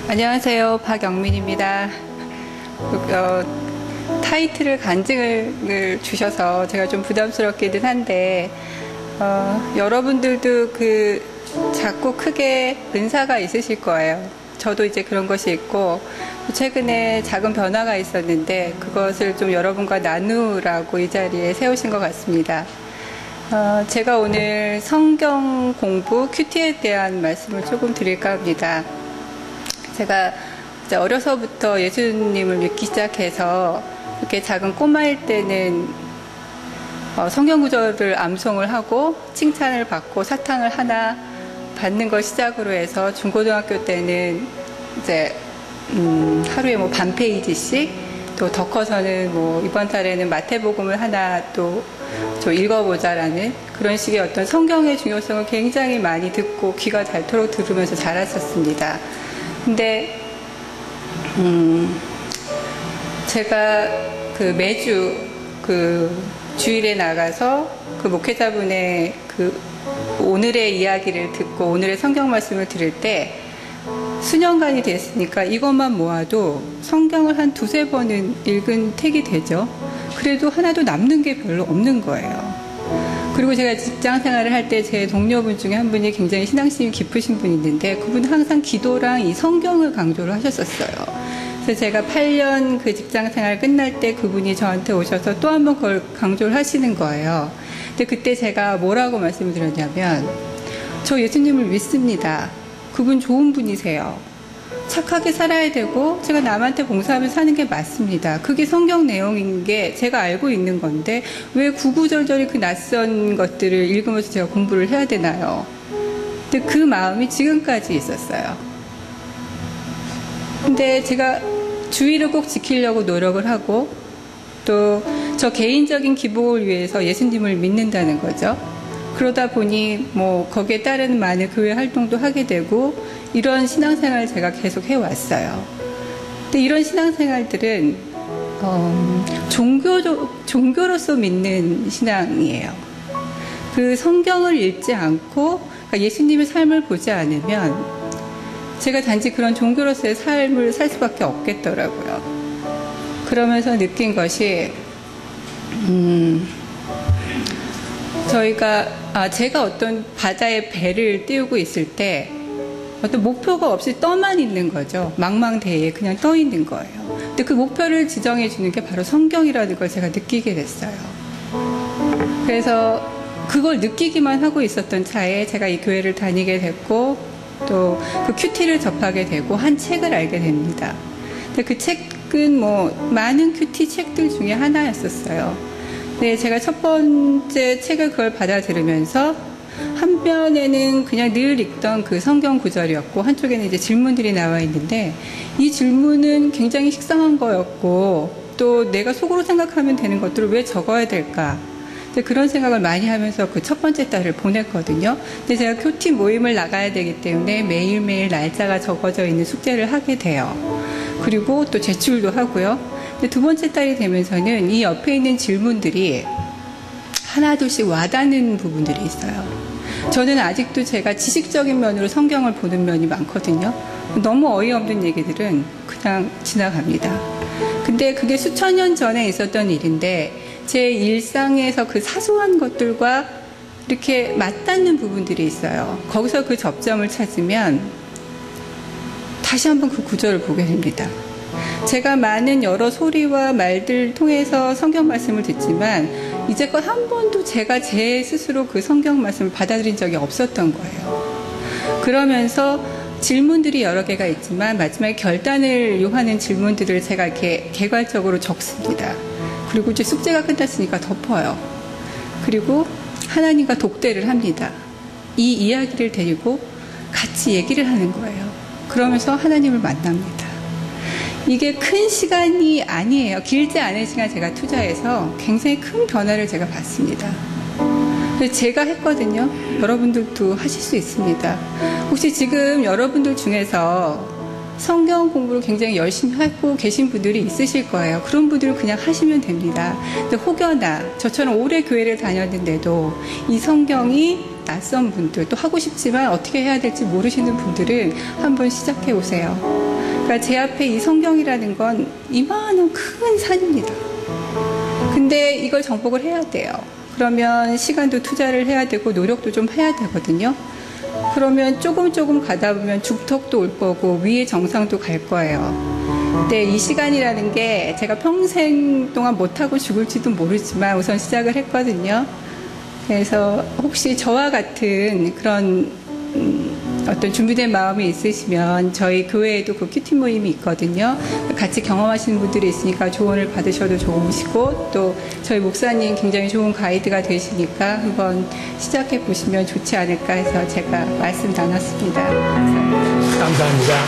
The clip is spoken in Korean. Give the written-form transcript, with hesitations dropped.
안녕하세요. 박영민입니다. 타이틀을 간증을 주셔서 제가 좀 부담스럽기는 한데, 여러분들도 작고 크게 은사가 있으실 거예요. 저도 이제 그런 것이 있고, 최근에 작은 변화가 있었는데, 그것을 좀 여러분과 나누라고 이 자리에 세우신 것 같습니다. 제가 오늘 성경 공부 큐티에 대한 말씀을 조금 드릴까 합니다. 제가 이제 어려서부터 예수님을 믿기 시작해서 이렇게 작은 꼬마일 때는 성경 구절을 암송을 하고 칭찬을 받고 사탕을 하나 받는 걸 시작으로 해서 중고등학교 때는 이제 하루에 반 페이지씩, 또 더 커서는 이번 달에는 마태복음을 하나 또 좀 읽어보자라는 그런 식의 어떤 성경의 중요성을 굉장히 많이 듣고 귀가 닳도록 들으면서 자랐었습니다. 근데 제가 매주 주일에 나가서 목회자분의 오늘의 이야기를 듣고 오늘의 성경 말씀을 들을 때 수년간이 됐으니까 이것만 모아도 성경을 한 두세 번은 읽은 택이 되죠. 그래도 하나도 남는 게 별로 없는 거예요. 그리고 제가 직장 생활을 할 때 제 동료분 중에 한 분이 굉장히 신앙심이 깊으신 분이 있는데, 그분은 항상 기도랑 이 성경을 강조를 하셨었어요. 그래서 제가 8년 직장 생활 끝날 때 그분이 저한테 오셔서 또 한 번 그걸 강조를 하시는 거예요. 근데 그때 제가 뭐라고 말씀을 드렸냐면, 저 예수님을 믿습니다. 그분 좋은 분이세요. 착하게 살아야 되고 제가 남한테 봉사하면서 사는 게 맞습니다. 그게 성경 내용인 게 제가 알고 있는 건데 왜 구구절절히 낯선 것들을 읽으면서 제가 공부를 해야 되나요? 근데 그 마음이 지금까지 있었어요. 근데 제가 주의를 꼭 지키려고 노력을 하고 또 저 개인적인 기복을 위해서 예수님을 믿는다는 거죠. 그러다 보니 거기에 따른 많은 교회 활동도 하게 되고 이런 신앙생활을 제가 계속 해왔어요. 근데 이런 신앙생활들은 종교로서 믿는 신앙이에요. 성경을 읽지 않고 예수님의 삶을 보지 않으면 제가 단지 그런 종교로서의 삶을 살 수밖에 없겠더라고요. 그러면서 느낀 것이 제가 어떤 바다에 배를 띄우고 있을 때 어떤 목표가 없이 떠만 있는 거죠. 망망대해에 그냥 떠 있는 거예요. 근데 그 목표를 지정해 주는 게 바로 성경이라는 걸 제가 느끼게 됐어요. 그래서 그걸 느끼기만 하고 있었던 차에 제가 이 교회를 다니게 됐고 또 큐티를 접하게 되고 한 책을 알게 됩니다. 근데 그 책은 많은 큐티 책들 중에 하나였었어요. 네, 제가 첫 번째 책을 그걸 받아들으면서 한 면에는 그냥 늘 읽던 성경 구절이었고 한쪽에는 이제 질문들이 나와 있는데 이 질문은 굉장히 식상한 거였고 또 내가 속으로 생각하면 되는 것들을 왜 적어야 될까? 그런 생각을 많이 하면서 첫 번째 달을 보냈거든요. 근데 제가 큐티 모임을 나가야 되기 때문에 매일매일 날짜가 적어져 있는 숙제를 하게 돼요. 그리고 또 제출도 하고요. 근데 두 번째 달이 되면서는 이 옆에 있는 질문들이 하나둘씩 와닿는 부분들이 있어요. 저는 아직도 제가 지식적인 면으로 성경을 보는 면이 많거든요. 너무 어이없는 얘기들은 그냥 지나갑니다. 근데 그게 수천 년 전에 있었던 일인데 제 일상에서 사소한 것들과 이렇게 맞닿는 부분들이 있어요. 거기서 접점을 찾으면 다시 한번 구절을 보게 됩니다. 제가 많은 여러 소리와 말들 통해서 성경 말씀을 듣지만 이제껏 한 번도 제가 제 스스로 성경 말씀을 받아들인 적이 없었던 거예요. 그러면서 질문들이 여러 개가 있지만 마지막에 결단을 요하는 질문들을 제가 이렇게 개괄적으로 적습니다. 그리고 이제 숙제가 끝났으니까 덮어요. 그리고 하나님과 독대를 합니다. 이 이야기를 데리고 같이 얘기를 하는 거예요. 그러면서 하나님을 만납니다. 이게 큰 시간이 아니에요. 길지 않은 시간 제가 투자해서 굉장히 큰 변화를 제가 봤습니다. 제가 했거든요. 여러분들도 하실 수 있습니다. 혹시 지금 여러분들 중에서 성경 공부를 굉장히 열심히 하고 계신 분들이 있으실 거예요. 그런 분들은 그냥 하시면 됩니다. 근데 혹여나 저처럼 오래 교회를 다녔는데도 이 성경이 낯선 분들, 또 하고 싶지만 어떻게 해야 될지 모르시는 분들은 한번 시작해 보세요. 그러니까 제 앞에 이 성경이라는 건 이만한 큰 산입니다. 근데 이걸 정복을 해야 돼요. 그러면 시간도 투자를 해야 되고 노력도 좀 해야 되거든요. 그러면 조금 가다 보면 죽턱도 올 거고 위의 정상도 갈 거예요. 근데 이 시간이라는 게 제가 평생 동안 못하고 죽을지도 모르지만 우선 시작을 했거든요. 그래서 혹시 저와 같은 그런 어떤 준비된 마음이 있으시면 저희 교회에도 그 큐티 모임이 있거든요. 같이 경험하시는 분들이 있으니까 조언을 받으셔도 좋으시고 또 저희 목사님 굉장히 좋은 가이드가 되시니까 한번 시작해 보시면 좋지 않을까 해서 제가 말씀 나눴습니다. 감사합니다. 감사합니다.